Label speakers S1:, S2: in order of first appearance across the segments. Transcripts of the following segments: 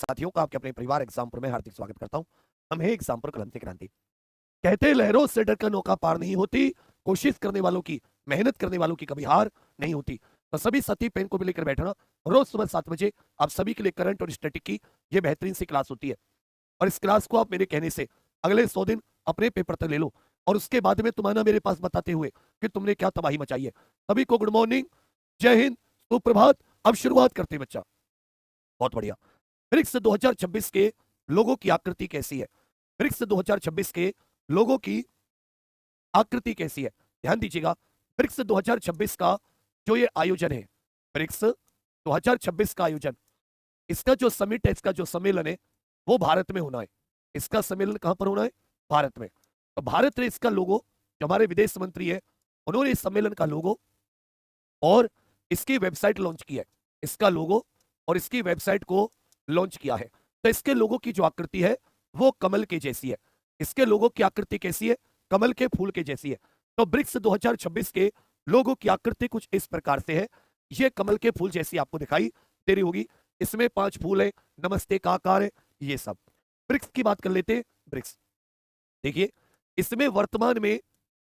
S1: साथियों का आपके अपने परिवार एग्जाम पर मैं हार्दिक स्वागत करता हूं। हम है एग्जाम पर कलम से क्रांति। कहते लहरों से डरकर नौका पार नहीं होती, कोशिश करने वालों की, मेहनत करने वालों की कभी हार नहीं होती। तो सभी साथी पेन को भी लेकर बैठना। रोज सुबह 7 बजे आप सभी के लिए करंट और स्टैटिक की ये बेहतरीन सी क्लास होती है, और इस क्लास को आप मेरे कहने से अगले 100 दिन अपने पेपर तक ले लो, और उसके बाद में तुम्हारा मेरे पास बताते हुए कि तुमने क्या तबाही मचाई है। सभी को गुड मॉर्निंग, जय हिंद, सुप्रभात। अब शुरुआत करते हैं बच्चा। बहुत बढ़िया। ब्रिक्स 2026 के लोगों की आकृति कैसी है? ब्रिक्स 2026 के लोगों की आकृति कैसी है? ध्यान दीजिएगा। ब्रिक्स 2026 का जो ये आयोजन है, ब्रिक्स 2026 का आयोजन, इसका जो समिट है, इसका जो सम्मेलन है, वो भारत में होना है। इसका सम्मेलन कहां पर होना है? भारत में। तो भारत ने इसका लोगो, जो हमारे विदेश मंत्री है, उन्होंने इस सम्मेलन का लोगो और इसकी वेबसाइट लॉन्च की है। इसका लोगो और इसकी वेबसाइट को लॉन्च किया है। तो इसके लोगों की जो आकृति है वो कमल के जैसी है। इसके लोगों की आकृति कैसी है? कमल के फूल के जैसी है। तो ब्रिक्स 2026 के लोगों की आकृति कुछ इस प्रकार से है। ये कमल के फूल जैसी आपको दिखाई दे रही होगी। इसमें 5 फूल है, नमस्ते का आकार है, ये सब। ब्रिक्स की बात कर लेते हैं। ब्रिक्स देखिए, इसमें वर्तमान में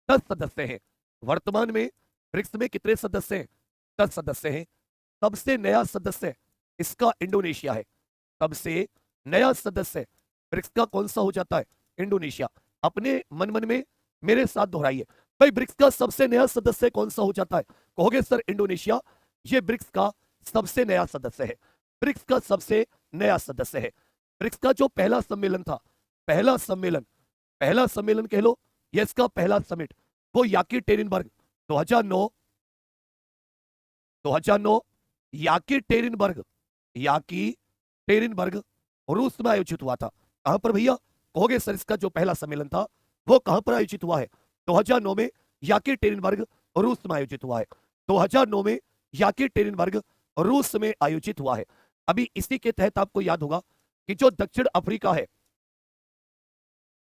S1: 10 सदस्य हैं। वर्तमान में ब्रिक्स में कितने सदस्य हैं? 10 सदस्य हैं। सबसे नया सदस्य इसका इंडोनेशिया है। सबसे नया सदस्य ब्रिक्स का कौन सा हो जाता है? इंडोनेशिया। अपने मन मन में मेरे साथ दोहराइए, भाई ब्रिक्स का सबसे नया सदस्य कौन सा हो जाता है? कहोगे सर इंडोनेशिया। ये ब्रिक्स का सबसे नया सदस्य है। ब्रिक्स का सबसे नया सदस्य है। ब्रिक्स का जो पहला सम्मेलन था, पहला सम्मेलन कह लो, ये इसका पहला समिट, वो याकीटेरिनबर्ग 2009 याकीटेरिनबर्ग रूस में आयोजित हुआ था। कहां पर भैया? कहोगे सर इसका जो पहला सम्मेलन था वो कहां पर आयोजित हुआ है? 2009 में याकीटेरिनबर्ग रूस में आयोजित हुआ है। 2009 में याकीटेरिनबर्ग रूस में आयोजित हुआ है। अभी इसी के तहत आपको याद होगा कि जो दक्षिण अफ्रीका है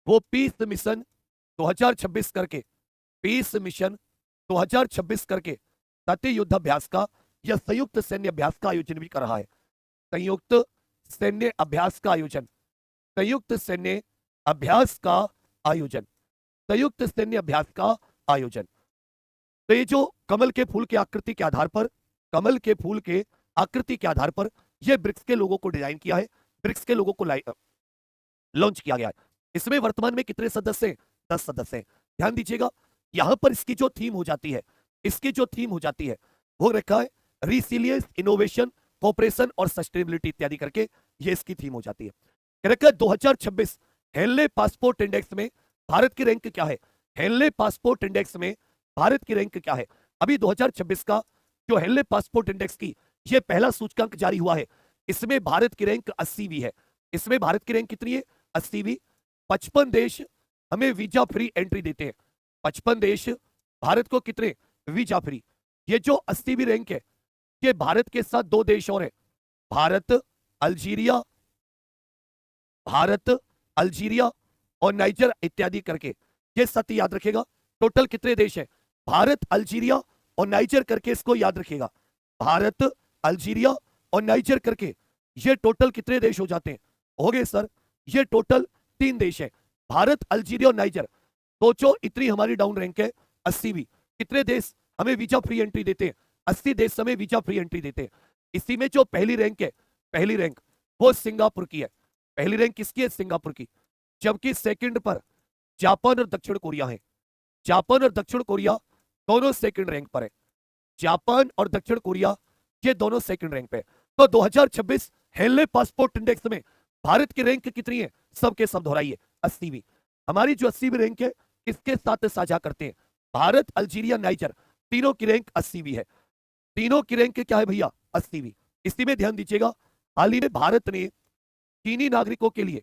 S1: वो पीस मिशन 2026 करके, पीस मिशन 2026 करके तटीय युद्धाभ्यास का या संयुक्त सैन्य अभ्यास का आयोजन भी कर रहा है। संयुक्त सैन्य अभ्यास का आयोजन, संयुक्त सैन्य अभ्यास का आयोजन, संयुक्त सैन्य अभ्यास का आयोजन। तो ये जो कमल के फूल की आकृति के आधार पर, कमल के फूल के आकृति के आधार पर ये ब्रिक्स के लोगों को डिजाइन किया है, ब्रिक्स के लोगों को लॉन्च किया गया है। इसमें वर्तमान में कितने सदस्य हैं? 10 सदस्य हैं। ध्यान दीजिएगा, यहां पर इसकी जो थीम हो जाती है, इसकी जो थीम हो जाती है वो रखा है रिसिलियंस, इनोवेशन, कोऑपरेशन और सस्टेनेबिलिटी इत्यादि करके ये इसकी थीम हो जाती है। 2026 हेनले पासपोर्ट इंडेक्स में भारत की रैंक क्या है? हेनले पासपोर्ट इंडेक्स में भारत की रैंक क्या है? अभी 2026 का जो हेनले पासपोर्ट इंडेक्स की ये पहला सूचकांक जारी हुआ है, इसमें भारत की रैंक 80वीं है। इसमें भारत की रैंक कितनी है? 80वीं। 55 देश हमें वीजा फ्री एंट्री देते हैं। 55 देश भारत को कितने वीजा फ्री? ये जो 80वीं रैंक है ये भारत के साथ 2 देश और है, भारत अल्जीरिया, भारत अल्जीरिया और नाइजर इत्यादि करके। ये सत्य याद रखेगा। टोटल कितने देश हैं? भारत, अल्जीरिया और नाइजर करके, इसको याद रखिएगा। भारत, अल्जीरिया और नाइजर करके ये टोटल कितने देश हो जाते हैं? हो गए सर, ये टोटल 3 देश है, भारत, अल्जीरिया और नाइजर। सोचो इतनी हमारी डाउन रैंक है, 80वीं। कितने देश हमें वीजा फ्री एंट्री देते हैं? 80 देश हमें वीजा फ्री एंट्री देते हैं। इसी में जो पहली रैंक है, पहली रैंक वो सिंगापुर की है। पहली रैंक किसकी है? सिंगापुर की। जबकि सेकंड पर जापान और दक्षिण कोरिया है। जापान और दक्षिण कोरिया दोनों सेकंड रैंक पर है। जापान और दक्षिण कोरिया ये दोनों सेकंड रैंक पे। तो 2026 हेनले पासपोर्ट इंडेक्स में भारत की रैंक कितनी है? सबके सब दोहराइए, 80वीं। हमारी जो 80वीं रैंक है किसके साथ साझा करते हैं? भारत, अल्जीरिया, नाइजर, तीनों की रैंक 80वीं है। तीनों की रैंक क्या है भैया? 80वीं। इसी में ध्यान दीजिएगा, हाल ही में भारत ने चीनी नागरिकों के लिए,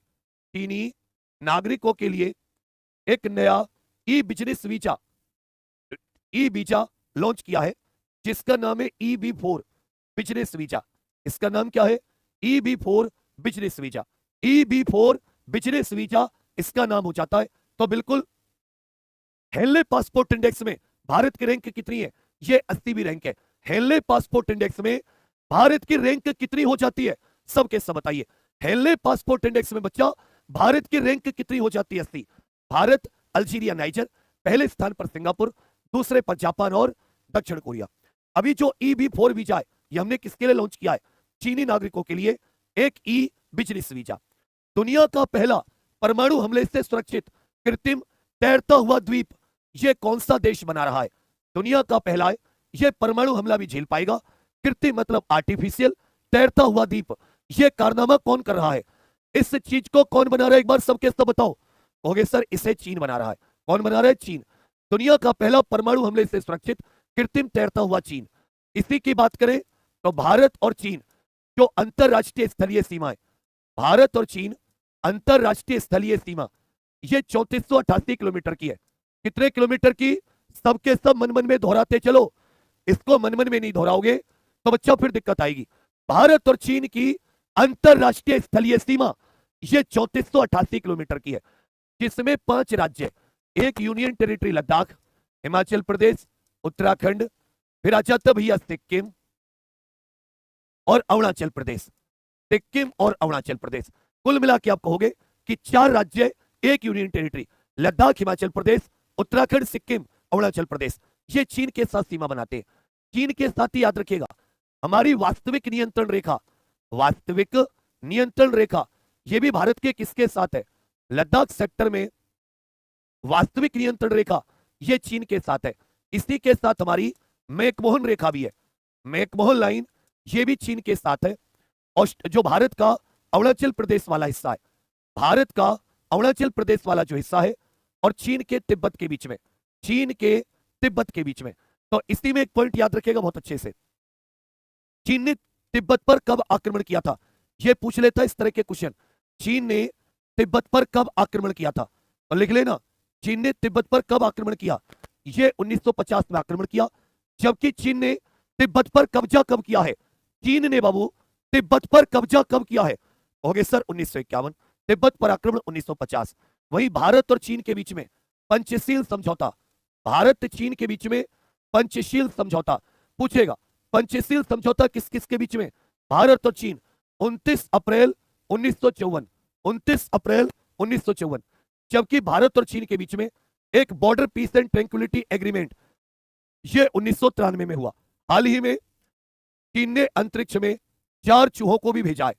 S1: चीनी नागरिकों के लिए एक नया e business visa, e visa launch किया है, जिसका नाम है EB4 बिजनेस वीजा। इसका नाम क्या है? EB4 business visa. EB4 business visa इसका नाम हो जाता है। तो बिल्कुल हेनले पासपोर्ट इंडेक्स में भारत की रैंक कितनी है? ये 80वीं रैंक है। हेनले पासपोर्ट इंडेक्स में भारत की रैंक कितनी हो जाती है? सबके सब बताइए। हेनले पासपोर्ट इंडेक्स में बच्चा भारत की रैंक कितनी हो जाती है? 80। भारत, अल्जीरिया, नाइजर, पहले स्थान पर सिंगापुर, दूसरे पर जापान और दक्षिण कोरिया। अभी जो EB4 वीजा है ये हमने किसके लिए लॉन्च किया है? चीनी नागरिकों के लिए एक बिजनेस वीजा। दुनिया का पहला परमाणु हमले से सुरक्षित कृत्रिम तैरता हुआ द्वीप ये कौन सा देश बना रहा है? दुनिया का पहला है, ये परमाणु हमला भी झेल पाएगा। कृत्रिम मतलब आर्टिफिशियल, तैरता हुआ द्वीप ये कारनामा कौन कर रहा है? इस चीज को कौन बना रहा है? एक बार सबके सब बताओ। कहोगे सर इसे चीन बना रहा है। कौन बना रहा है? चीन। दुनिया का पहला परमाणु हमले से सुरक्षित कृत्रिम तैरता हुआ चीन। इसी की बात करें तो भारत और चीन जो अंतरराष्ट्रीय स्थलीय सीमा है, भारत और चीन अंतरराष्ट्रीय स्थलीय सीमा ये 3488 किलोमीटर की है। कितने किलोमीटर की? सबके सब मन मन में दोहराते चलो। इसको मन मन में नहीं दोहराओगे तो बच्चा फिर दिक्कत आएगी। भारत और चीन की अंतरराष्ट्रीय स्थलीय सीमा ये 3488 किलोमीटर की है, जिसमें 5 राज्य, एक यूनियन टेरिटरी लद्दाख, हिमाचल प्रदेश, उत्तराखंड, फिर आ जाता भैया सिक्किम और अरुणाचल प्रदेश। सिक्किम और अरुणाचल प्रदेश कुल मिला के आप कहोगे कि 4 राज्य, एक यूनियन टेरिटरी, लद्दाख, हिमाचल प्रदेश, उत्तराखंड, सिक्किम, अरुणाचल प्रदेश ये चीन के साथ सीमा बनाते हैं। चीन के साथ ही याद रखिएगा हमारी वास्तविक नियंत्रण रेखा, वास्तविक नियंत्रण रेखा ये भी भारत के किसके साथ है? लद्दाख सेक्टर में वास्तविक नियंत्रण रेखा ये चीन के साथ है। इसी के साथ हमारी मैकमोहन रेखा भी है, मैकमोहन लाइन ये भी चीन के साथ है। और जो भारत का अरुणाचल प्रदेश वाला हिस्सा है, भारत का अरुणाचल प्रदेश वाला जो हिस्सा है और चीन के तिब्बत के बीच में, चीन के तिब्बत के बीच में। तो इसी में एक पॉइंट याद रखेगा बहुत अच्छे से, चीन ने तिब्बत पर कब आक्रमण किया था? यह पूछ लेता इस तरह के क्वेश्चन। चीन ने तिब्बत पर कब आक्रमण किया था? तो लिख लेना, चीन ने तिब्बत पर कब आक्रमण किया? यह 1950 में आक्रमण किया। जबकि चीन ने तिब्बत पर कब्जा कब किया है? चीन ने बाबू तिब्बत पर कब्जा कब किया है? हो गए सर 1951। तिब्बत पर आक्रमण 1950। वहीं भारत और चीन के बीच में पंचशील समझौता, भारत चीन के बीच में पंचशील समझौता पूछेगा। पंचशील समझौता किस किस के बीच में? भारत और चीन, 29 अप्रैल 1954, 29 अप्रैल 1954। जबकि भारत और चीन के बीच में एक border peace and tranquillity agreement ये 1993 में हुआ। हाल ही में चीन ने अंतरिक्ष में 4 चूहों को भी भेजा है,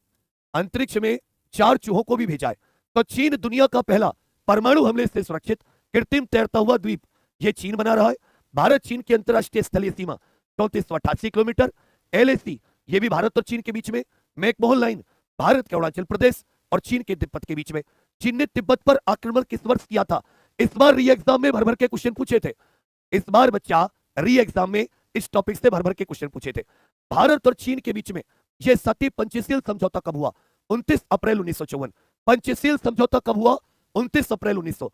S1: अंतरिक्ष में 4 चूहों को भी भेजा है। तो चीन दुनिया का पहला परमाणु हमले से सुरक्षित कृत्रिम तैरता हुआ द्वीप ये चीन बना रहा है। भारत चीन की अंतरराष्ट्रीय स्थलीय सीमा 3488 किलोमीटर। LAC ये भी भारत और चीन के बीच में। मैकमोहन लाइन भारत के अरुणाचल प्रदेश और चीन के तिब्बत के बीच में। चीन ने तिब्बत पर आक्रमण किस वर्ष किया था? इस बार री एग्जाम में भर भर के क्वेश्चन पूछे थे। इस बार बच्चा री एग्जाम में इस टॉपिक से भर भर के क्वेश्चन पूछे थे। भारत और चीन के बीच में यह सती पंचशील समझौता कब हुआ? 29 अप्रैल 1954। पंचशील समझौता कब हुआ? 29 अप्रैल 1900।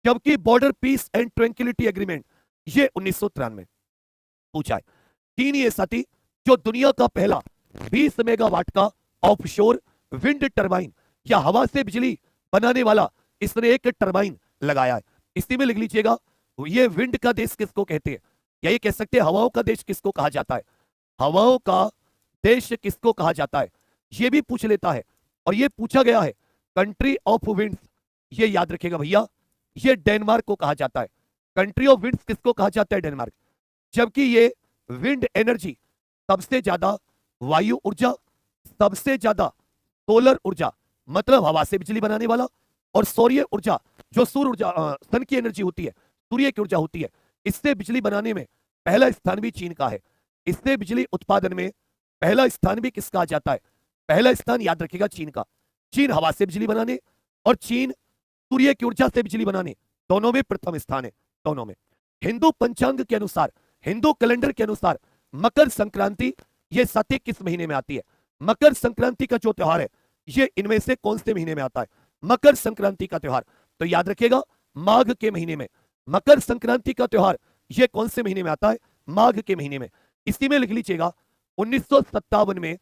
S1: जबकि border peace and tranquillity agreement ये 1993 पूछा है। चीन ये साथी जो दुनिया का पहला 20 मेगावाट का ऑफशोर विंड टरबाइन या हवा से बिजली बनाने वाला इसने एक टरबाइन लगाया है। इसी में लिख लीजिएगा ये विंड का देश किसको कहते हैं, या ये कह सकते हैं हवाओं का देश किसको कहा जाता है? हवाओं का देश किसको कहा जाता है ये भी पूछ लेता है। और ये पूछा गया है कंट्री ऑफ विंड्स, ये याद रखेगा भैया, ये डेनमार्क को कहा जाता है। कंट्री ऑफ विंड्स किसको कहा जाता है? डेनमार्क। जबकि ये विंड एनर्जी सबसे ज्यादा वायु ऊर्जा, सबसे ज्यादा सोलर ऊर्जा मतलब हवा से बिजली बनाने वाला, और सौर्य ऊर्जा जो सूर्य ऊर्जा सन की एनर्जी होती है, सूर्य की ऊर्जा होती है, इससे बिजली बनाने में पहला स्थान भी चीन का है। इससे बिजली उत्पादन में पहला स्थान भी किसका आ जाता है? पहला स्थान याद रखिएगा चीन का। चीन हवा से बिजली बनाने और चीन सूर्य की ऊर्जा से बिजली बनाने दोनों में प्रथम स्थान है, दोनों में। हिंदू पंचांग के अनुसार, हिंदू कैलेंडर के अनुसार मकर संक्रांति ये सती किस महीने में आती है? मकर संक्रांति का जो त्योहार है ये इनमें से कौन से महीने में आता है? मकर संक्रांति का त्योहार तो याद रखिएगा माघ के महीने में। मकर संक्रांति का त्योहार ये कौन से महीने में आता है? माघ के महीने में। इसी में लिख लीजिएगा 1957 में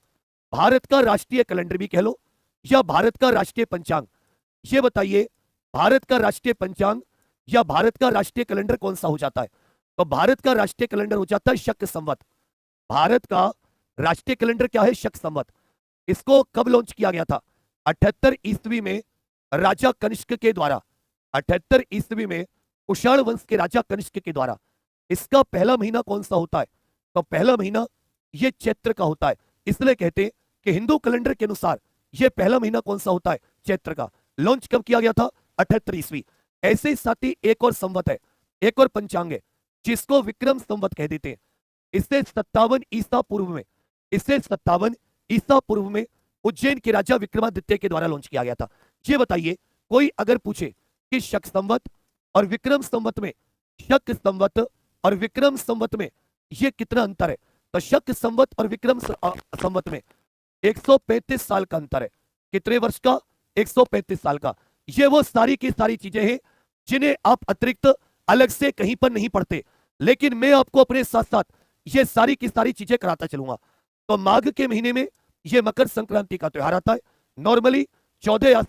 S1: भारत का राष्ट्रीय कैलेंडर भी कह लो या भारत का राष्ट्रीय पंचांग, ये बताइए भारत का राष्ट्रीय पंचांग या भारत का राष्ट्रीय कैलेंडर कौन सा हो जाता है? तो भारत का राष्ट्रीय कैलेंडर हो जाता है शक संवत। भारत का राष्ट्रीय कैलेंडर क्या है? शक संवत। इसको कब लॉन्च किया गया था? 78 ईस्वी में राजा कनिष्क के द्वारा, 78 ईस्वी में कुषाण वंश के राजा कनिष्क के द्वारा इसका पहला महीना कौन सा होता है? तो पहला महीना ये चैत्र का होता है। इसलिए कहते हैं कि हिंदू कैलेंडर के अनुसार ये पहला महीना कौन सा होता है? चैत्र का। लॉन्च कब किया गया था? 78 ईस्वी। ऐसे ही साथ ही एक और संवत है, एक और पंचांग है जिसको विक्रम संवत कह देते हैं। इससे 57 ईसा पूर्व में, इससे 57 ईसा पूर्व में उज्जैन के राजा विक्रमादित्य के द्वारा लॉन्च किया गया था। ये बताइए, कोई अगर पूछे कि शक संवत और विक्रम संवत में, शक संवत और विक्रम संवत में ये कितना अंतर है? तो शक संवत और विक्रम संवत में 135 साल का अंतर है। कितने वर्ष का? 135 साल का। ये वो सारी की सारी चीजें हैं जिन्हें आप अतिरिक्त अलग से कहीं पर नहीं पढ़ते, लेकिन मैं आपको अपने साथ साथ ये सारी की सारी चीजें कराता चलूंगा। तो माघ के महीने में ये मकर संक्रांति का त्योहार आता है। नॉर्मली 14 या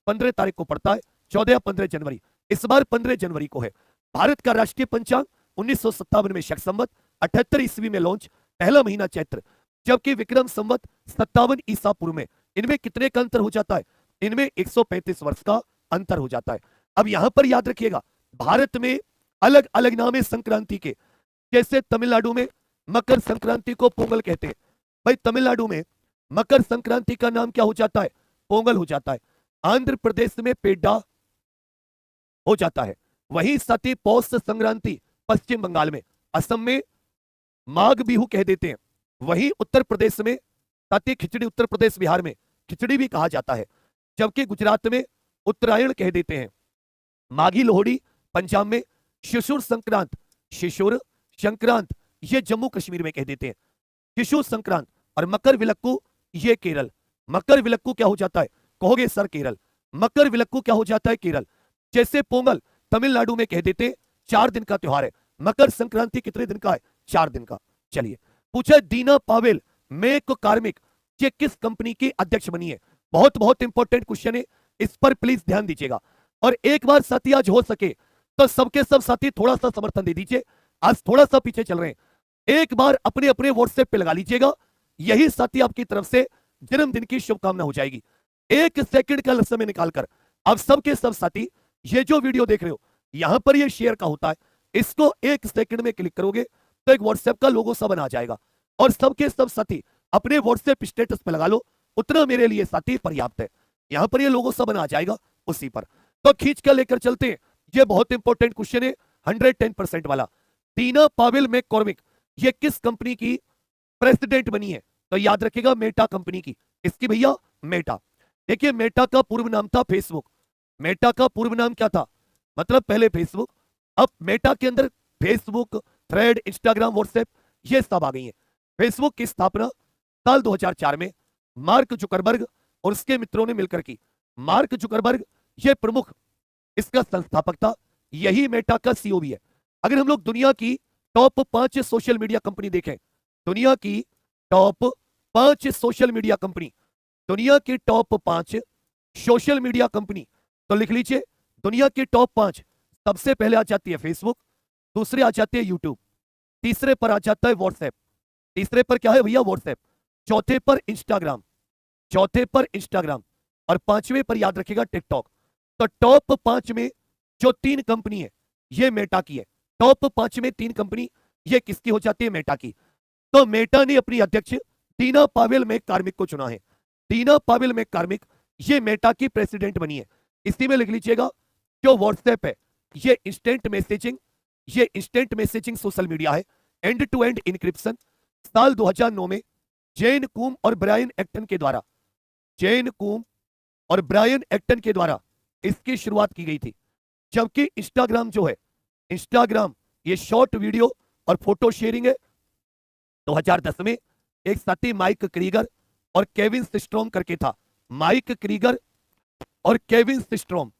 S1: 15 तारीख को पड़ता है, 14 या 15 जनवरी। इस बार 15 जनवरी को है। भारत का राष्ट्रीय पंचांग 1957 में शक संवत, 78 ईस्वी में लॉन्च, पहला महीना चैत्र, जबकि विक्रम संवत 57 ईसा पूर्व में। इनमें कितने का अंतर हो जाता है? इनमें 135 वर्ष का अंतर हो जाता है। अब यहां पर याद रखिएगा, भारत में अलग अलग नाम है संक्रांति के। जैसे तमिलनाडु में मकर संक्रांति को पोंगल कहते हैं। भाई तमिलनाडु में मकर संक्रांति का नाम क्या हो जाता है? पोंगल हो जाता है। आंध्र प्रदेश में पेड्डा हो जाता है। वहीं सती पौष संक्रांति पश्चिम बंगाल में, असम में माघ बिहू कह देते हैं। वहीं उत्तर प्रदेश में सती खिचड़ी, उत्तर प्रदेश बिहार में खिचड़ी भी कहा जाता है। जबकि गुजरात में उत्तरायण कह देते हैं। माघी लोहड़ी पंजाब में, शिशुर संक्रांत, शिशुर संक्रांत ये जम्मू कश्मीर में कह देते हैं। शिशु संक्रांत और मकर विलक्कू ये केरल। मकर विलक्कू क्या हो जाता है? कहोगे सर केरल। मकर विलक्कू क्या हो जाता है? केरल। जैसे पोंगल तमिलनाडु में कह देते 4 दिन का त्योहार है। मकर संक्रांति कितने दिन का है? 4 दिन का। चलिए, पूछा दीना पावेल मेक कार्मिक ये किस कंपनी की अध्यक्ष बनी है? बहुत बहुत इंपॉर्टेंट क्वेश्चन है, इस पर प्लीज ध्यान दीजिएगा। और एक बार साथी आज हो सके तो सबके सब साथी थोड़ा सा समर्थन दे दीजिए। आज थोड़ा सा पीछे चल रहे हैं, एक बार अपने अपने व्हाट्सएप पे लगा लीजिएगा। यही साथी आपकी तरफ से जन्मदिन की शुभकामना हो जाएगी। 1 सेकंड का समय निकालकर आप सबके सब साथी ये जो वीडियो देख रहे हो यहां पर ये शेयर का होता है, इसको 1 सेकंड में क्लिक करोगे तो एक व्हाट्सएप का लोगो सा बना जाएगा और सबके सब साथी अपने व्हाट्सएप स्टेटस पे लगा लो। उतना मेरे लिए साथी पर्याप्त है। यहां पर ये लोगो सा बना जाएगा उसी पर। तो खींच कर लेकर चलते हैं। ये बहुत इंपॉर्टेंट क्वेश्चन है, 110% वाला। टीना पावेल मैककॉर्मिक ये किस कंपनी की प्रेसिडेंट बनी है? तो याद रखिएगा मेटा कंपनी की। इसकी भैया मेटा। देखिए मेटा का पूर्व नाम था फेसबुक। मेटा का पूर्व नाम क्या था? मतलब पहले फेसबुक, अब मेटा के अंदर फेसबुक, थ्रेड, इंस्टाग्राम, व्हाट्सएप ये सब आ गई है। फेसबुक की स्थापना साल 2004 में मार्क जुकरबर्ग और उसके मित्रों ने मिलकर की। मार्क जुकरबर्ग ये प्रमुख इसका संस्थापक था, यही मेटा का सीईओ भी है। अगर हम लोग दुनिया की टॉप 5 सोशल मीडिया कंपनी देखें, दुनिया की टॉप 5 सोशल मीडिया कंपनी, दुनिया की टॉप 5 सोशल मीडिया कंपनी, तो लिख लीजिए दुनिया की टॉप 5। सबसे पहले आ जाती है फेसबुक, दूसरे आ जाती है यूट्यूब, तीसरे पर आ जाता है व्हाट्सएप, तीसरे पर क्या है भैया? व्हाट्सएप, चौथे पर इंस्टाग्राम, चौथे पर इंस्टाग्राम और पांचवें पर याद रखिएगा टिकटॉक। तो टॉप 5 में जो 3 कंपनी है ये मेटा की है। टॉप 5 में 3 कंपनी ये किसकी हो जाती है? मेटा की। तो मेटा ने अपनी अध्यक्ष टीना पावेल मैककॉर्मिक को चुना है। टीना पावेल मैककॉर्मिक ये मेटा की प्रेसिडेंट बनी है। इसी में लिख लीजिएगा जो व्हाट्सएप है ये इंस्टेंट मैसेजिंग सोशल मीडिया है, एंड टू एंड इंक्रिप्शन। साल 2009 में जेन कूम और ब्रायन एक्टन के द्वारा, जेन कूम और ब्रायन एक्टन के द्वारा इसकी शुरुआत की गई थी। जबकि इंस्टाग्राम जो है, इंस्टाग्राम ये शॉर्ट वीडियो और फोटो शेयरिंग है। 2010 में एक साथी माइक क्रीगर और केविन सिस्ट्रोम करके था। माइक क्रीगर और केविन सिस्ट्रोम,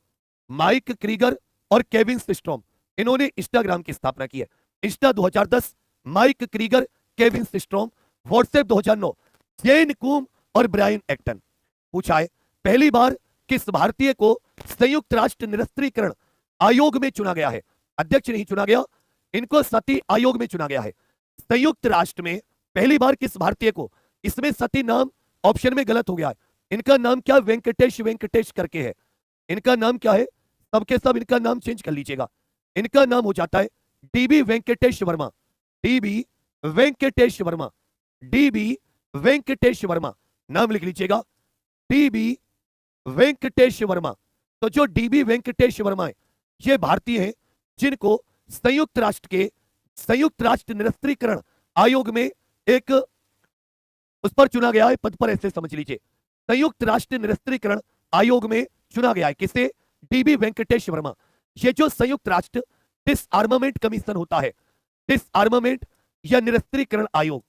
S1: माइक क्रीगर और केविन सिस्ट्रोम, इन्होंने इंस्टाग्राम की स्थापना की है। Insta 2010, mic Krieger, Kevin Systrom. WhatsApp 2009, जेन कूम और ब्रायन एक्टन। पूछा है पहली बार किस भारतीय को संयुक्त राष्ट्र निरस्त्रीकरण आयोग में चुना गया है? अध्यक्ष नहीं चुना गया, इनको सती आयोग में चुना गया है। संयुक्त राष्ट्र में पहली बार किस भारतीय को, इसमें सती नाम ऑप्शन में गलत हो गया है, इनका नाम क्या, वेंकटेश वेंकटेश करके है। इनका नाम क्या है, सबके सब इनका नाम चेंज कर लीजिएगा। इनका नाम हो जाता है dB Venkatesh Verma. DB Venkatesh Verma, dB Venkatesh Verma, नाम लिख लीजिएगा, डीबी वेंकटेश वर्मा। तो जो डीबी वेंकटेश वर्मा है, ये भारतीय हैं जिनको संयुक्त राष्ट्र निरस्त्रीकरण आयोग में एक उस पर चुना गया है, पद पर, ऐसे समझ लीजिए। संयुक्त राष्ट्र निरस्त्रीकरण आयोग में चुना गया है किसे, डीबी वेंकटेश वर्मा। ये जो संयुक्त राष्ट्र डिसआर्मामेंट कमीशन होता है, डिसआर्मामेंट या निरस्त्रीकरण आयोग,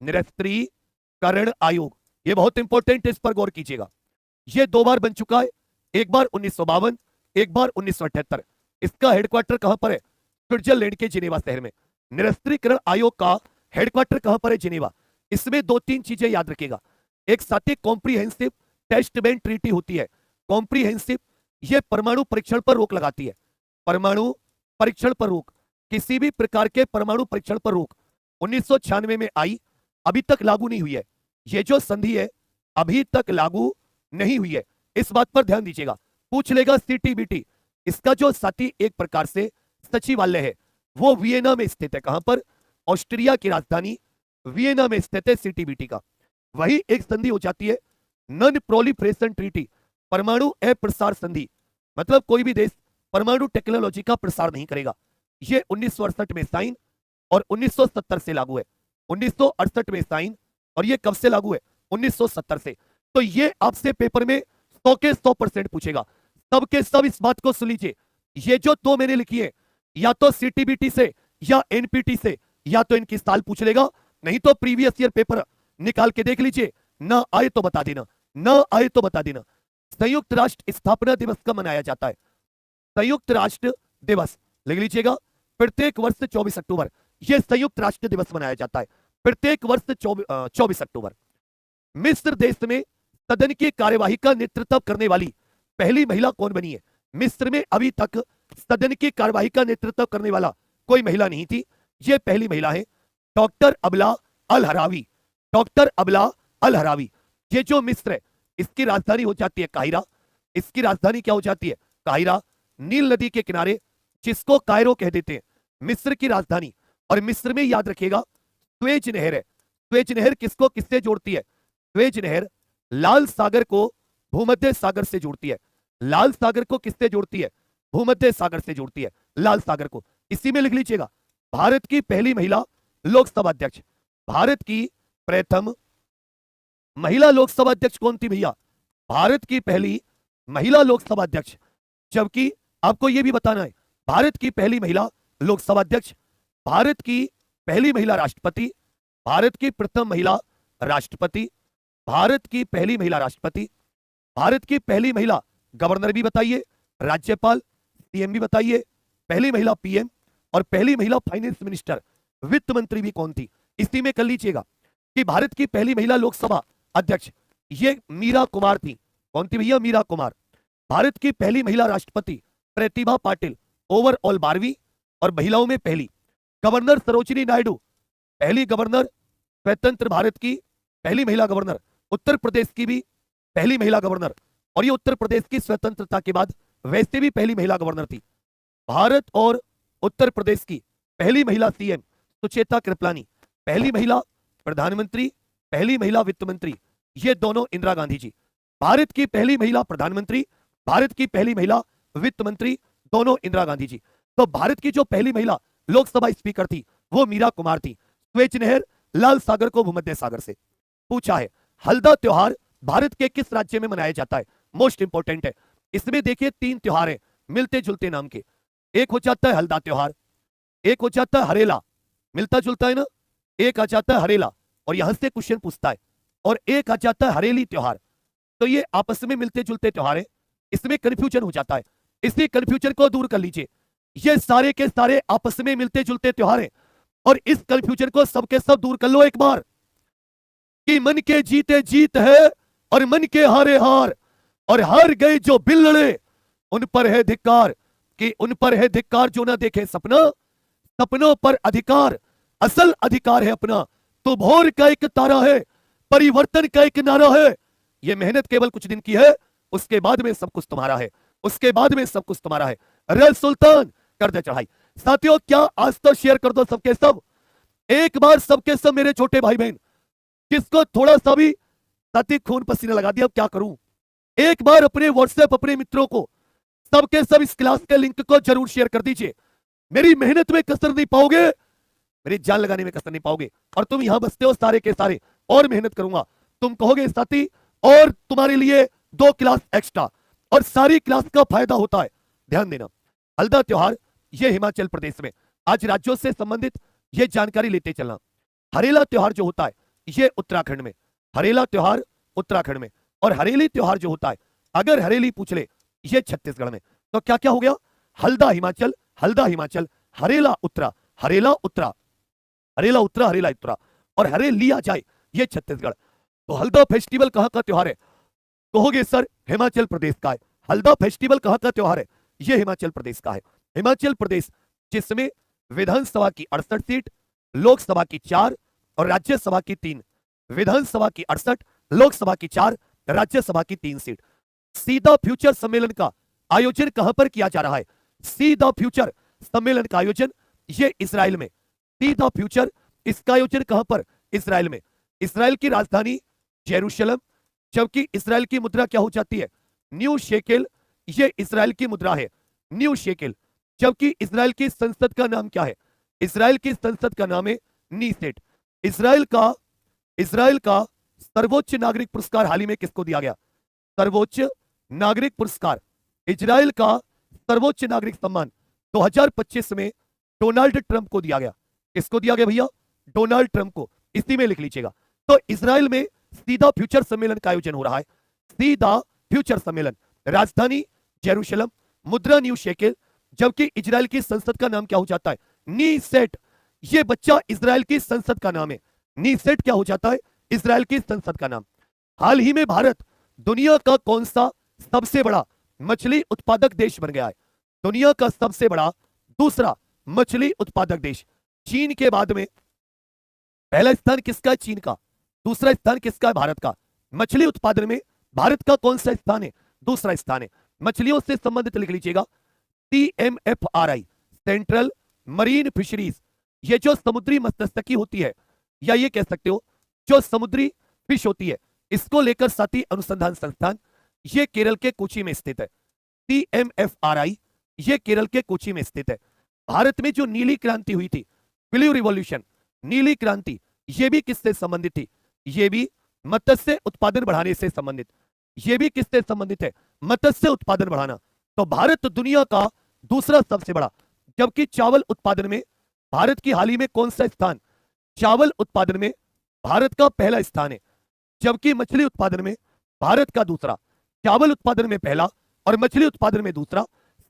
S1: निरस्त्रीकरण आयोग, ये बहुत इंपॉर्टेंट है, इस पर गौर कीजिएगा। ये 2 बार बन चुका है, एक बार 1952, एक बार 1978। इसका हेडक्वार्टर कहां पर है, स्विट्जरलैंड के जिनेवा शहर में। निरस्त्रीकरण आयोग का हेडक्वार्टर कहां पर है, जिनेवा। इसमें 2-3 चीजें याद रखिएगा। एक साथ ही कॉम्प्रिहेंसिव टेस्टमेंट ट्रीटी होती है। कॉम्प्रिहेंसिव, ये परमाणु परीक्षण पर रोक लगाती है। परमाणु परीक्षण पर रोक, किसी भी प्रकार के परमाणु परीक्षण पर रोक 1996 में आई, अभी तक लागू नहीं हुई है। ये जो संधि है अभी तक लागू नहीं हुई है, इस बात पर ध्यान दीजिएगा। पूछ लेगा सीटीबीटी, इसका जो साथी एक प्रकार से सचिवालय है वो वियना में स्थित है। कहां पर, ऑस्ट्रिया की राजधानी वियना में स्थित है सीटीबीटी का। वही एक संधि हो जाती है नॉन प्रोलिफरेशन ट्रीटी, परमाणु अप्रसार संधि। मतलब कोई भी देश परमाणु टेक्नोलॉजी का प्रसार नहीं करेगा। ये 1968 में साइन और 1970 से लागू है। 1968 में साइन और ये कब से लागू है, 1970 से। तो ये आपसे पेपर में 100 के 100% पूछेगा। सब के सब इस बात को सुन लीजिए, ये जो 2 मैंने लिखी है, या तो सीटीबीटी से या एनपीटी से, या तो इनकी साल पूछ लेगा, नहीं तो प्रीवियस ईयर पेपर निकाल के देख लीजिए। ना आए तो बता देना, ना आए तो बता देना। संयुक्त राष्ट्र स्थापना दिवस कब मनाया जाता है, संयुक्त राष्ट्र दिवस लिख लीजिएगा, प्रत्येक वर्ष 24 अक्टूबर। यह संयुक्त राष्ट्र दिवस मनाया जाता है प्रत्येक वर्ष 24 अक्टूबर। मिस्र देश में सदन की कार्यवाही का नेतृत्व करने वाली पहली महिला कौन बनी है। मिस्र में अभी तक सदन की कार्यवाही का नेतृत्व करने वाला कोई महिला नहीं थी, यह पहली महिला है, डॉक्टर अबला अल हरावी। डॉक्टर अबला अल हरावी। ये जो मिस्र है, इसकी राजधानी हो जाती है काहिरा। इसकी राजधानी क्या हो जाती है, काहिरा, नील नदी के किनारे, जिसको कायरो कह देते हैं, मिस्र की राजधानी। और मिस्र में याद रखिएगा स्वेज नहर है। स्वेज नहर किसको किससे जोड़ती है, स्वेज नहर लाल सागर को भूमध्य सागर से जोड़ती है। लाल सागर को किससे जोड़ती है, भूमध्य सागर से जोड़ती है, लाल सागर को। इसी में लिख लीजिएगा, भारत की पहली महिला लोकसभा अध्यक्ष, भारत की प्रथम महिला लोकसभा अध्यक्ष कौन थी भैया, भारत की पहली महिला लोकसभा अध्यक्ष। जबकि आपको यह भी बताना है, भारत की पहली महिला लोकसभा अध्यक्ष, भारत की पहली महिला राष्ट्रपति, भारत की प्रथम महिला राष्ट्रपति, भारत की पहली महिला राष्ट्रपति, भारत की पहली महिला गवर्नर भी बताइए, राज्यपाल, सीएम भी बताइए, पहली महिला पीएम, और पहली महिला फाइनेंस मिनिस्टर, वित्त मंत्री भी कौन थी। इसी में कर लीजिएगा कि भारत की पहली महिला लोकसभा अध्यक्ष ये मीरा कुमार थी। कौन थी भैया, मीरा कुमार। भारत की पहली महिला राष्ट्रपति प्रतिभा पाटिल, ओवरऑल 12वीं और महिलाओं में पहली। गवर्नर सरोजिनी नायडू, पहली गवर्नर स्वतंत्र भारत की पहली महिला गवर्नर। उत्तर प्रदेश की भी पहली महिला गवर्नर, और ये उत्तर प्रदेश की स्वतंत्रता के बाद वैसे भी पहली महिला गवर्नर थी। भारत और उत्तर प्रदेश की पहली महिला सीएम सुचेता कृपलानी, पहली महिला प्रधानमंत्री, पहली महिला वित्त मंत्री, ये दोनों इंदिरा गांधी जी। भारत की पहली महिला प्रधानमंत्री, भारत की पहली महिला वित्त मंत्री, दोनों इंदिरा गांधी जी। तो भारत की जो पहली महिला लोकसभा स्पीकर थी वो मीरा कुमार थी। स्वेज नहर लाल सागर को भूमध्य सागर से पूछा है। हल्दा त्योहार भारत के किस राज्य में मनाया जाता है, मोस्ट इंपोर्टेंट है। इसमें देखिए 3 त्योहार है मिलते जुलते नाम के। एक हो जाता है हल्दा त्योहार, एक हो जाता है हरेला, मिलता जुलता है ना, एक आ जाता है हरेला और यहां से क्वेश्चन पूछता है, और एक आ जाता है हरेली त्योहार। तो ये आपस में मिलते जुलते त्योहार है, इसमें कंफ्यूजन हो जाता है। इसी कंफ्यूजन को दूर कर लीजिए, ये सारे के सारे आपस में मिलते जुलते त्योहार है, और इस कंफ्यूजन को सबके सब दूर कर लो एक बार, कि मन के जीते जीत है और मन के हारे हार, और हार गए जो बिल्लड़े उन पर है धिक्कार, कि उन पर है धिक्कार जो ना देखे सपना, सपनों पर अधिकार, असल अधिकार है अपना। तो भोर का एक तारा है, परिवर्तन का एक नारा है, ये मेहनत केवल कुछ दिन की है, उसके बाद में सब कुछ तुम्हारा है, उसके बाद में सब कुछ तुम्हारा है। अरे सुल्तान कर दे चढ़ाई। साथियों क्या आज तो शेयर कर दो सबके सब, एक बार सबके सब मेरे छोटे भाई बहन, किसको थोड़ा सा भी साथी खून पसीना लगा दिया, अब क्या करूं, एक बार अपने व्हाट्सएप अपने मित्रों को सबके सब इस क्लास के लिंक को जरूर शेयर कर दीजिए। मेरी मेहनत में कसर नहीं पाओगे, मेरी जान लगाने में कसर नहीं पाओगे, और तुम यहां बसते हो सारे के सारे, और मेहनत करूंगा। तुम कहोगे साथी और तुम्हारे लिए 2 क्लास एक्स्ट्रा, और सारी क्लास का फायदा होता है। ध्यान देना, हल्दा त्योहार ये हिमाचल प्रदेश में, आज राज्यों से संबंधित ये जानकारी लेते चलना। हरेला त्योहार जो होता है ये उत्तराखंड में, हरेला त्योहार उत्तराखंड में, और हरेली त्योहार जो होता है, अगर हरेली पूछ ले ये छत्तीसगढ़ में। तो क्या क्या हो गया, हल्दा हिमाचल, हल्दा हिमाचल, हरेला उत्तरा, हरेला उत्तरा, हरेला उत्तरा, हरेला उत्तरा, और हरेली आ जाए ये छत्तीसगढ़। तो हल्दा फेस्टिवल कहां का त्योहार है, कहोगे सर हिमाचल प्रदेश का है। हल्दा फेस्टिवल कहां का त्योहार है, ये हिमाचल प्रदेश का है। हिमाचल प्रदेश जिसमें विधानसभा की 68 सीट, लोकसभा की 4 और राज्यसभा की 3, विधानसभा की 68, लोकसभा की 4, राज्यसभा की 3 सीट। सीधा फ्यूचर सम्मेलन का आयोजन कहां पर किया जा रहा है, सीधा फ्यूचर सम्मेलन का आयोजन ये इजराइल में, सीधा फ्यूचर इसका आयोजन कहां पर, इजराइल में। इजराइल की राजधानी जेरूशलम, जबकि इजराइल की मुद्रा क्या हो जाती है, न्यू शेकेल, ये इजराइल की मुद्रा है, न्यू शेकेल। जबकि इजराइल की संसद का नाम क्या है, इजराइल की संसद का नाम है नीसेट। इजराइल का सर्वोच्च नागरिक पुरस्कार हाल ही में किसको दिया गया, सर्वोच्च नागरिक पुरस्कार, इजराइल का सर्वोच्च नागरिक सम्मान 2025 में डोनाल्ड ट्रंप को दिया गया। किसको दिया गया भैया, डोनाल्ड ट्रंप को, इसी में लिख लीजिएगा। तो इजराइल में सीधा फ्यूचर सम्मेलन का आयोजन हो रहा है, सीधा फ्यूचर सम्मेलन, राजधानी जेरूशलम, मुद्रा न्यू शेकेल, जबकि इजराइल की संसद का नाम क्या हो जाता है, नीसेट। ये बच्चा इजराइल की संसद का नाम है, नीसेट क्या हो जाता है, इजराइल की संसद का नाम। हाल ही में भारत दुनिया का कौन सा सबसे बड़ा मछली उत्पादक देश बन गया है, दुनिया का सबसे बड़ा दूसरा मछली उत्पादक देश, चीन के बाद में पहला स्थान किसका है, चीन का, दूसरा स्थान किसका है, भारत का। मछली उत्पादन में भारत का कौन सा स्थान है, दूसरा स्थान है। मछलियों से संबंधित लिख लीजिएगा CMFRI, सेंट्रल मरीन फिशरीज। ये जो समुद्री मत्स्यिकी होती है, या ये कह सकते हो जो समुद्री फिश होती है, इसको लेकर साथी अनुसंधान संस्थान, ये केरल के कोची में स्थित है। CMFRI ये केरल के कोची में स्थित है। भारत में जो नीली क्रांति हुई थी, ब्लू रिवॉल्यूशन, नीली क्रांति, ये भी किससे संबंधित थी, ये भी मत्स्य उत्पादन बढ़ाने से संबंधित, ये भी किससे संबंधित है, मत्स्य उत्पादन बढ़ाना। तो भारत दुनिया का दूसरा सबसे बड़ा, जबकि चावल उत्पादन में भारत की हाल ही में कौन सा स्थान, चावल उत्पादन में भारत का पहला स्थान है, जबकि मछली उत्पादन में भारत का दूसरा, चावल उत्पादन में पहला और मछली उत्पादन में दूसरा।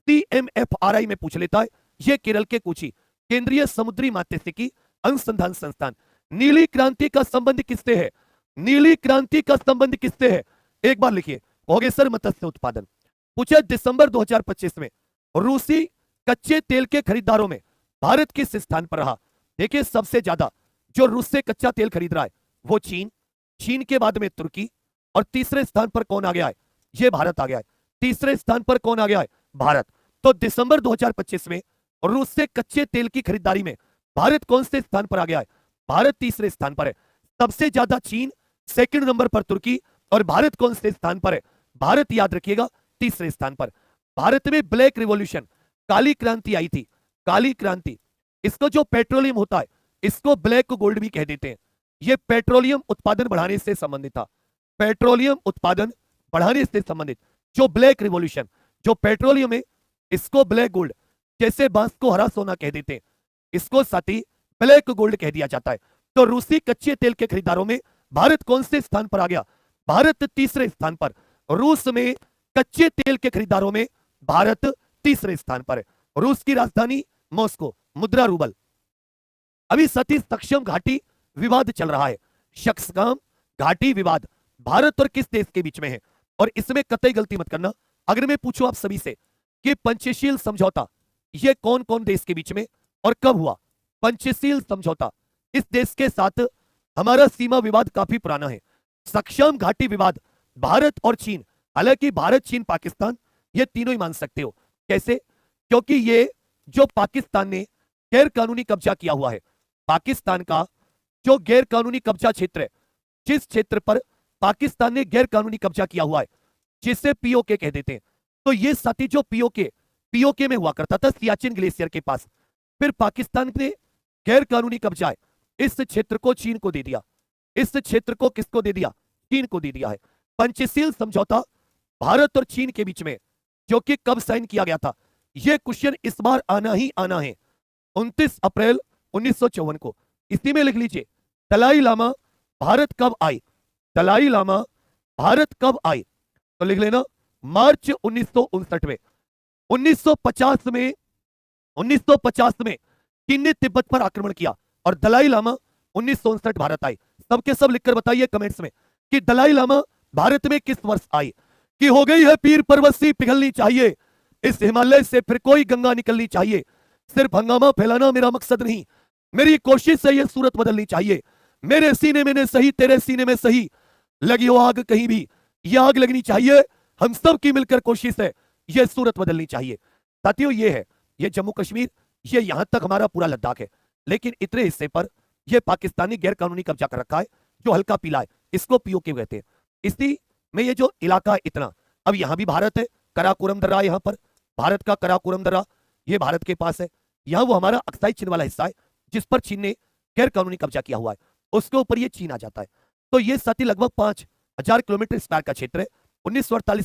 S1: CMFRI में पूछ लेता है, यह केरल के कोची केंद्रीय समुद्री मात्स्यिकी अनुसंधान संस्थान। नीली क्रांति का संबंध किससे है, नीली क्रांति का संबंध किससे है, एक बार लिखिए, कहोगे सर मत्स्य उत्पादन। पूछा दिसंबर 2025 में रूसी कच्चे तेल के खरीदारों में भारत किस स्थान पर रहा। देखिए सबसे ज्यादा जो रूस से कच्चा तेल खरीद रहा है वो चीन, चीन के बाद में तुर्की, और तीसरे स्थान पर कौन आ गया है, ये भारत आ गया है। तीसरे स्थान पर कौन आ गया है, भारत। तो दिसंबर 2025 में रूस से कच्चे तेल की खरीदारी में भारत कौन से स्थान पर आ गया है, भारत तीसरे स्थान पर है। सबसे ज्यादा चीन, सेकंड नंबर पर तुर्की, और भारत कौन से स्थान पर है, भारत याद रखिएगा तीसरे स्थान पर। भारत में ब्लैक रिवॉल्यूशन, काली क्रांति आई थी, काली क्रांति, इसको जो पेट्रोलियम होता है इसको ब्लैक गोल्ड भी कह देते हैं। यह पेट्रोलियम उत्पादन बढ़ाने से संबंधित था, पेट्रोलियम उत्पादन बढ़ाने से संबंधित जो ब्लैक रिवॉल्यूशन, जो पेट्रोलियम है इसको ब्लैक गोल्ड, जैसे बांस को हरा सोना कह देते हैं, इसको साथी ब्लैक गोल्ड कह दिया जाता है। तो रूसी कच्चे तेल के खरीदारों में भारत कौन से स्थान पर आ गया, भारत तीसरे स्थान पर। रूस में कच्चे तेल के खरीदारों में भारत तीसरे स्थान पर है। रूस की राजधानी मॉस्को, मुद्रा रूबल। अभी सती सक्षम घाटी विवाद चल रहा है, शक्सगाम घाटी विवाद भारत और किस देश के बीच में है, और इसमें कतई गलती मत करना। अगर मैं पूछूं आप सभी से कि पंचशील समझौता ये कौन कौन देश के बीच में और कब हुआ, पंचशील समझौता, इस देश के साथ हमारा सीमा विवाद काफी पुराना है। सक्षम घाटी विवाद भारत और चीन, हालांकि भारत, चीन, पाकिस्तान, ये तीनों ही मान सकते हो। कैसे? क्योंकि ये जो पाकिस्तान ने गैर कानूनी कब्जा किया हुआ है, पाकिस्तान का जो गैर कानूनी कब्जा क्षेत्र है, जिस क्षेत्र पर पाकिस्तान ने गैर कानूनी कब्जा किया हुआ है, जिसे पीओके कह देते हैं, तो ये साथी जो पीओके में हुआ करता था सियाचिन ग्लेशियर के पास, फिर पाकिस्तान ने गैर कानूनी कब्जा है इस क्षेत्र को चीन को दे दिया। इस क्षेत्र को किसको दे दिया? चीन को दे दिया है। पंचशील समझौता भारत और चीन के बीच में, जो कि कब साइन किया गया था, यह क्वेश्चन इस बार आना ही आना है, 29 अप्रैल 1954 को। इसी में लिख लीजिए, दलाई लामा भारत कब आए? दलाई लामा भारत कब आए? तो लिख लेना मार्च 1959 में। 1950 में 1950 में चीन ने तिब्बत पर आक्रमण किया और दलाई लामा 1959 भारत आए। सबके सब लिखकर बताइए कमेंट्स में कि दलाई लामा भारत में किस वर्ष आए। कि हो गई है पीर पर्वती पिघलनी चाहिए, इस हिमालय से फिर कोई गंगा निकलनी चाहिए। सिर्फ हंगामा फैलाना मेरा मकसद नहीं, मेरी कोशिश से यह सूरत बदलनी चाहिए। मेरे सीने में ने सही, तेरे सीने में सही, लगी हो आग कहीं भी, यह आग लगनी चाहिए। हम सब की मिलकर कोशिश है, यह सूरत बदलनी चाहिए। साथियों, ये है, ये जम्मू कश्मीर, ये यहां तक हमारा पूरा लद्दाख है, लेकिन इतने हिस्से पर यह पाकिस्तानी गैर कानूनी कब्जा कर रखा है, जो हल्का पीला है, इसको पीओके कहते हैं। इसी में ये जो इलाका है इतना, अब यहां भी भारत है, कराकोरम दर्रा, यहां पर भारत का कराकोरम दर्रा, ये भारत के पास है। यहां वो हमारा अक्साई चीन वाला हिस्सा है, जिस पर चीन ने गैर कानूनी कब्जा किया हुआ है, उसके ऊपर ये चीन आ जाता है। तो ये साथी लगभग 5000 किलोमीटर स्क्वायर का क्षेत्र है। 1948